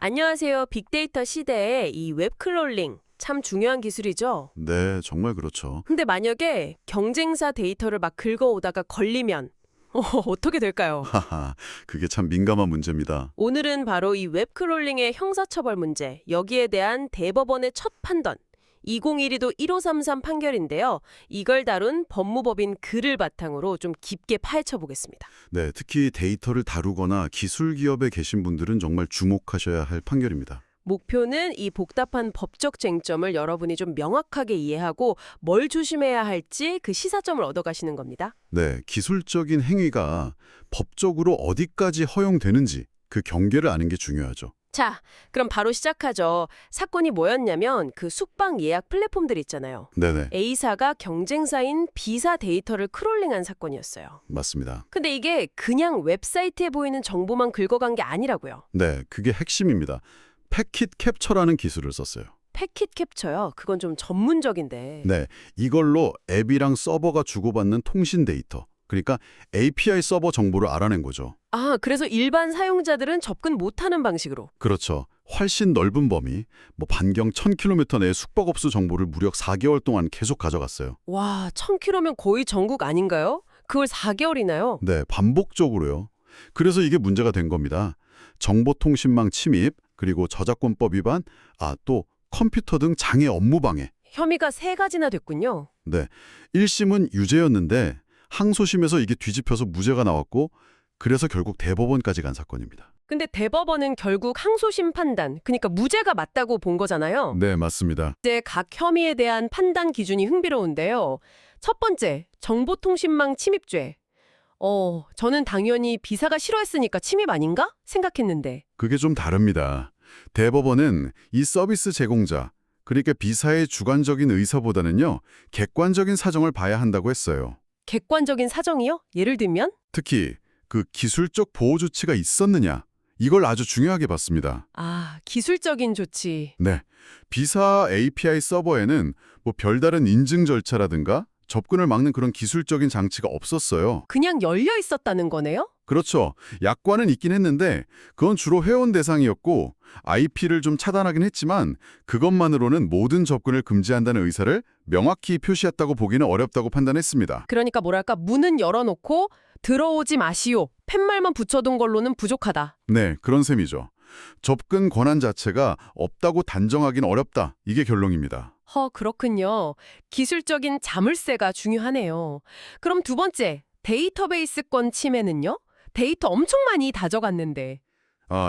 안녕하세요. 빅데이터 시대에 이 웹크롤링 참 중요한 기술이죠. 네, 정말 그렇죠. 근데 만약에 경쟁사 데이터를 막 긁어오다가 걸리면 어떻게 될까요? 하하, 그게 참 민감한 문제입니다. 오늘은 바로 이 웹크롤링의 형사처벌 문제, 여기에 대한 대법원의 첫 판단, 2012도 1533 판결인데요. 이걸 다룬 법무법인 글을 바탕으로 좀 깊게 파헤쳐 보겠습니다. 네, 특히 데이터를 다루거나 기술 기업에 계신 분들은 정말 주목하셔야 할 판결입니다. 목표는 이 복잡한 법적 쟁점을 여러분이 좀 명확하게 이해하고 뭘 조심해야 할지 그 시사점을 얻어가시는 겁니다. 네, 기술적인 행위가 법적으로 어디까지 허용되는지 그 경계를 아는 게 중요하죠. 자, 그럼 바로 시작하죠. 사건이 뭐였냐면 그 숙박 예약 플랫폼들 있잖아요. 네네, A사가 경쟁사인 B사 데이터를 크롤링한 사건이었어요. 맞습니다. 근데 이게 그냥 웹사이트에 보이는 정보만 긁어간 게 아니라고요. 네, 그게 핵심입니다. 패킷 캡처라는 기술을 썼어요. 패킷 캡처요. 그건 좀 전문적인데. 네, 이걸로 앱이랑 서버가 주고받는 통신 데이터, 그러니까 API 서버 정보를 알아낸 거죠. 아, 그래서 일반 사용자들은 접근 못하는 방식으로. 그렇죠. 훨씬 넓은 범위, 반경 1000km 내의 숙박업소 정보를 무려 4개월 동안 계속 가져갔어요. 와, 1000km면 거의 전국 아닌가요? 그걸 4개월이나요? 네, 반복적으로요. 그래서 이게 문제가 된 겁니다. 정보통신망 침입, 그리고 저작권법 위반, 또 컴퓨터 등 장애 업무 방해. 혐의가 3가지나 됐군요. 네, 1심은 유죄였는데 항소심에서 이게 뒤집혀서 무죄가 나왔고 그래서 결국 대법원까지 간 사건입니다. 근데 대법원은 결국 항소심 판단, 그러니까 무죄가 맞다고 본 거잖아요. 네, 맞습니다. 이제 각 혐의에 대한 판단 기준이 흥미로운데요. 첫 번째, 정보통신망 침입죄. 저는 당연히 B사가 싫어했으니까 침입 아닌가? 생각했는데. 그게 좀 다릅니다. 대법원은 이 서비스 제공자, 그러니까 B사의 주관적인 의사보다는요, 객관적인 사정을 봐야 한다고 했어요. 객관적인 사정이요? 예를 들면? 특히 그 기술적 보호 조치가 있었느냐, 이걸 아주 중요하게 봤습니다. 아, 기술적인 조치. 네, B사 API 서버에는 별다른 인증 절차라든가 접근을 막는 그런 기술적인 장치가 없었어요. 그냥 열려 있었다는 거네요? 그렇죠. 약관은 있긴 했는데 그건 주로 회원 대상이었고 IP를 좀 차단하긴 했지만 그것만으로는 모든 접근을 금지한다는 의사를 명확히 표시했다고 보기는 어렵다고 판단했습니다. 그러니까 뭐랄까, 문은 열어놓고 들어오지 마시오. 팻말만 붙여둔 걸로는 부족하다. 네, 그런 셈이죠. 접근 권한 자체가 없다고 단정하기는 어렵다. 이게 결론입니다. 그렇군요. 기술적인 자물쇠가 중요하네요. 그럼 두 번째, 데이터베이스권 침해는요? 데이터 엄청 많이 다져갔는데.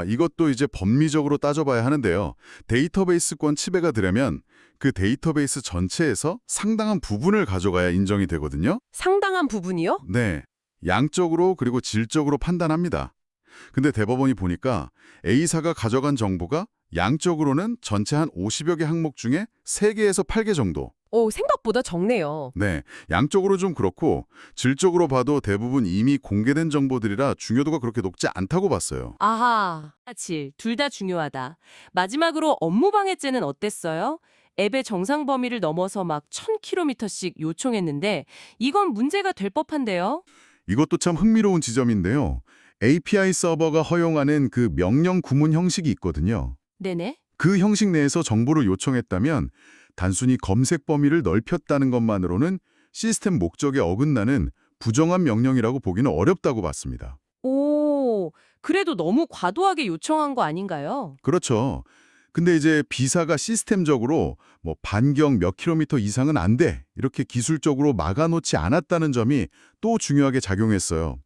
이것도 이제 법리적으로 따져봐야 하는데요. 데이터베이스권 침해가 되려면 그 데이터베이스 전체에서 상당한 부분을 가져가야 인정이 되거든요. 상당한 부분이요? 네, 양적으로 그리고 질적으로 판단합니다. 근데 대법원이 보니까 A사가 가져간 정보가 양적으로는 전체 한 50여 개 항목 중에 3개에서 8개 정도. 생각보다 적네요. 네, 양적으로 좀 그렇고 질적으로 봐도 대부분 이미 공개된 정보들이라 중요도가 그렇게 높지 않다고 봤어요. 아하, 질, 둘 다 중요하다. 마지막으로 업무방해죄는 어땠어요? 앱의 정상 범위를 넘어서 막 1000km씩 요청했는데 이건 문제가 될 법한데요? 이것도 참 흥미로운 지점인데요. API 서버가 허용하는 그 명령 구문 형식이 있거든요. 네네. 그 형식 내에서 정보를 요청했다면 단순히 검색 범위를 넓혔다는 것만으로는 시스템 목적에 어긋나는 부정한 명령이라고 보기는 어렵다고 봤습니다. 오, 그래도 너무 과도하게 요청한 거 아닌가요? 그렇죠. 근데 이제 B사가 시스템적으로 반경 몇 킬로미터 이상은 안 돼, 이렇게 기술적으로 막아놓지 않았다는 점이 또 중요하게 작용했어요.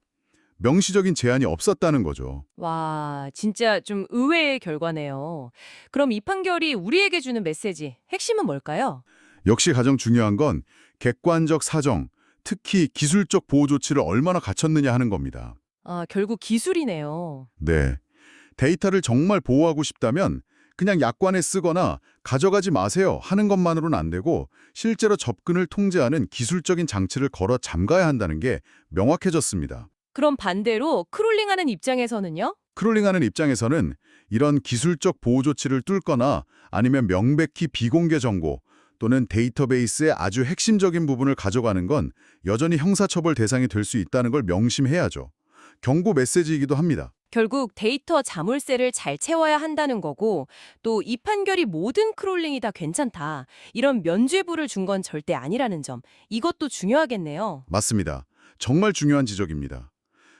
명시적인 제한이 없었다는 거죠. 와, 진짜 좀 의외의 결과네요. 그럼 이 판결이 우리에게 주는 메시지, 핵심은 뭘까요? 역시 가장 중요한 건 객관적 사정, 특히 기술적 보호 조치를 얼마나 갖췄느냐 하는 겁니다. 결국 기술이네요. 네, 데이터를 정말 보호하고 싶다면 그냥 약관에 쓰거나 가져가지 마세요 하는 것만으로는 안 되고 실제로 접근을 통제하는 기술적인 장치를 걸어 잠가야 한다는 게 명확해졌습니다. 그럼 반대로 크롤링하는 입장에서는요? 크롤링하는 입장에서는 이런 기술적 보호 조치를 뚫거나 아니면 명백히 비공개 정보 또는 데이터베이스의 아주 핵심적인 부분을 가져가는 건 여전히 형사처벌 대상이 될 수 있다는 걸 명심해야죠. 경고 메시지이기도 합니다. 결국 데이터 자물쇠를 잘 채워야 한다는 거고 또 이 판결이 모든 크롤링이 다 괜찮다. 이런 면죄부를 준 건 절대 아니라는 점. 이것도 중요하겠네요. 맞습니다. 정말 중요한 지적입니다.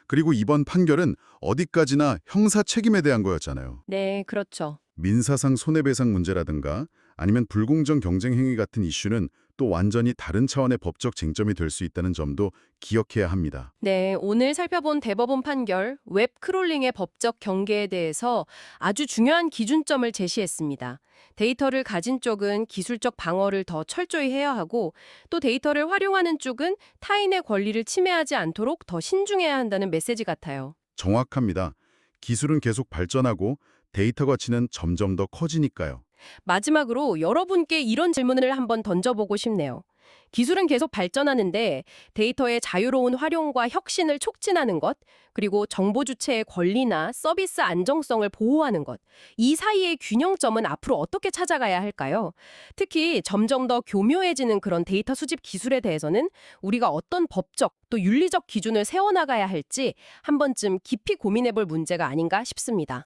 그리고 이번 판결은 어디까지나 형사 책임에 대한 거였잖아요. 네, 그렇죠. 민사상 손해배상 문제라든가 아니면 불공정 경쟁 행위 같은 이슈는 또 완전히 다른 차원의 법적 쟁점이 될 수 있다는 점도 기억해야 합니다. 네, 오늘 살펴본 대법원 판결, 웹 크롤링의 법적 경계에 대해서 아주 중요한 기준점을 제시했습니다. 데이터를 가진 쪽은 기술적 방어를 더 철저히 해야 하고 또 데이터를 활용하는 쪽은 타인의 권리를 침해하지 않도록 더 신중해야 한다는 메시지 같아요. 정확합니다. 기술은 계속 발전하고 데이터 가치는 점점 더 커지니까요. 마지막으로 여러분께 이런 질문을 한번 던져보고 싶네요. 기술은 계속 발전하는데 데이터의 자유로운 활용과 혁신을 촉진하는 것, 그리고 정보 주체의 권리나 서비스 안정성을 보호하는 것, 이 사이의 균형점은 앞으로 어떻게 찾아가야 할까요? 특히 점점 더 교묘해지는 그런 데이터 수집 기술에 대해서는 우리가 어떤 법적 또 윤리적 기준을 세워나가야 할지 한 번쯤 깊이 고민해볼 문제가 아닌가 싶습니다.